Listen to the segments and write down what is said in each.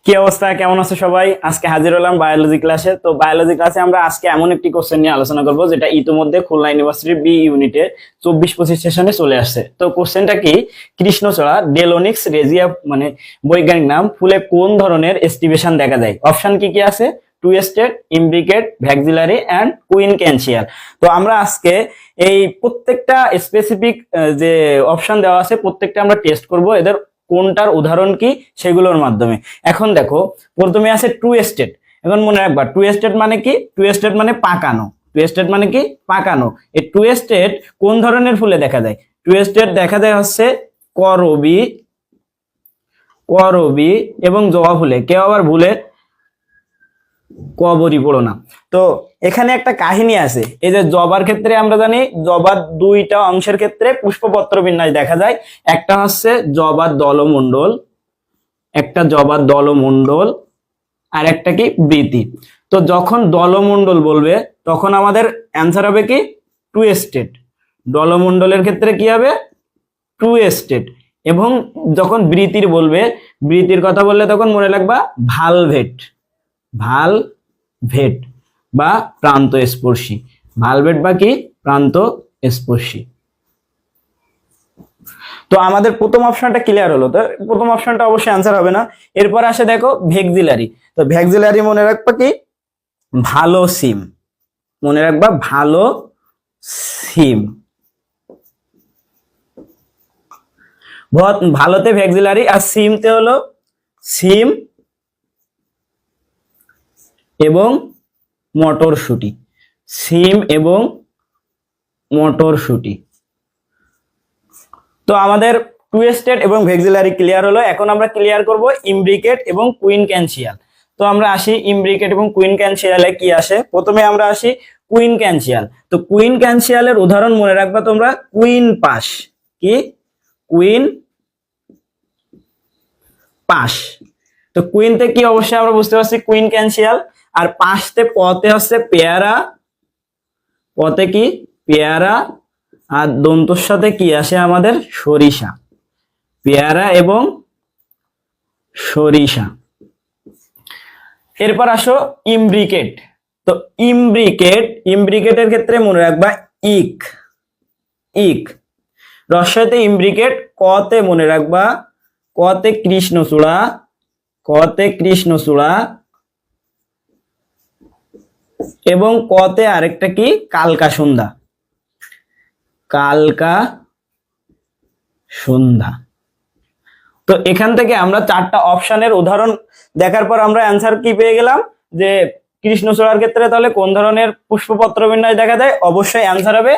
কি অবস্থা, কেমন আছো সবাই? আজকে হাজির হলাম বায়োলজি ক্লাসে। তো বায়োলজি ক্লাসে আমরা আজকে এমন একটি কোশ্চেন নিয়ে আলোচনা করব যেটা ইতিমধ্যে খুলনা ইউনিভার্সিটির বি ইউনিটে 24-25 সেশনে চলে আসছে। তো কোশ্চেনটা কি, কৃষ্ণচূড়া ডেলোনিক্স রেজিয়া মানে বৈজ্ঞানিক নাম ফুলে কোন ধরনের এস্টিভেশন দেখা যায়? অপশন কি কি আছে? Twisted, imbricate, vexillary and quincuncial. তো আমরা আজকে এই প্রত্যেকটা স্পেসিফিক যে অপশন দেওয়া আছে প্রত্যেকটা আমরা টেস্ট করব, এদের কোনটার উদাহরণ কি সেগুলোর মাধ্যমে। এখন দেখো, প্রথমে আছে টুইস্টেড। এখন মনে রাখবা টুইস্টেড মানে কি? টুইস্টেড মানে পাকানো। টুইস্টেড মানে কি? পাকানো। এই টুইস্টেড কোন ধরনের ফুলে দেখা যায়? টুইস্টেড দেখা যায় হচ্ছে করবি, করবি এবং জবা ফুলে। কেউ আবার ভুলে কবরই পড়ো না। তো এখানে একটা কাহিনী আছে। এই যে জবার ক্ষেত্রে আমরা জানি জবার দুইটা অংশের ক্ষেত্রে পুষ্পপত্র বিন্যাস দেখা যায়। একটা হচ্ছে জবার দলমণ্ডল, একটা জবার দলমণ্ডল, আর একটা কি বৃতি। তো যখন দলমণ্ডল বলবে তখন আমাদের অ্যান্সার হবে কি? টুইস্টেড। দলমণ্ডলের ক্ষেত্রে কি হবে? টুইস্টেড। এবং যখন বৃতির বলবে, বৃতির কথা বললে তখন মনে রাখবা ভালভেট, ভালভেট বা প্রান্ত স্পর্শী। ভালভেট বা কি? প্রান্ত স্পর্শী। তো আমাদের প্রথম অপশনটা ক্লিয়ার হলো। তো প্রথম অপশনটা অবশ্যই অ্যান্সার হবে না। এরপর আসে দেখো ভ্যাক্সিলারি। তো ভ্যাক্সিলারি মনে রাখবা কি? ভালো সিম। মনে রাখবা ভালো সিম। ভালোতে ভ্যাক্সিলারি আর সিমতে হলো সিম এবং মটরশুঁটি। সিম এবং মটরশুঁটি। তো আমাদের টুইস্টেড এবং ভ্যাক্সিলারি ক্লিয়ার হলো। এখন আমরা ক্লিয়ার করব ইমব্রিকেট এবং কুইনক্যান্সিয়াল। তো আমরা আসি ইমব্রিকেট এবং কুইনক্যান্সিয়ালে কি আসে। প্রথমে আমরা আসি কুইনক্যান্সিয়াল। তো কুইনক্যান্সিয়ালের উদাহরণ মনে রাখবা তোমরা, কুইন পাস। কি? Queen pass. তো কুইনতে কি অবশ্যই আমরা বুঝতে পারছি কুইনক্যান্সিয়াল। আর পাশতে পতে হচ্ছে পেয়ারা, পতে কি? পেয়ারা। আর দন্তর সাথে কি আসে আমাদের? সরিষা। পেয়ারা এবং সরিষা। এরপর আসো ইমব্রিকেট। তো ইমব্রিকেট, ইমব্রিকেটের ক্ষেত্রে মনে রাখবা ইক, ইক। রস্বইতে ইমব্রিকেট। কতে মনে রাখবা কতে কৃষ্ণচূড়া, কতে কৃষ্ণচূড়া এবং কতে আরেকটা কি? কালকা সন্ধ্যা, কালকা সন্ধ্যা। তো এখান থেকে আমরা চারটা অপশনের উদাহরণ দেখার পর আমরা অ্যান্সার কি পেয়ে গেলাম যে কৃষ্ণচূড়ার ক্ষেত্রে তাহলে কোন ধরনের পুষ্পপত্র বিন্যাস দেখা যায়? অবশ্যই অ্যান্সার হবে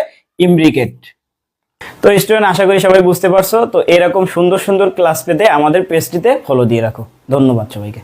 ইমব্রিকেট। তো স্টুডেন্ট, আশা করি সবাই বুঝতে পারছো। তো এরকম সুন্দর সুন্দর ক্লাস পেতে আমাদের পেজটিতে ফলো দিয়ে রাখো। ধন্যবাদ সবাইকে।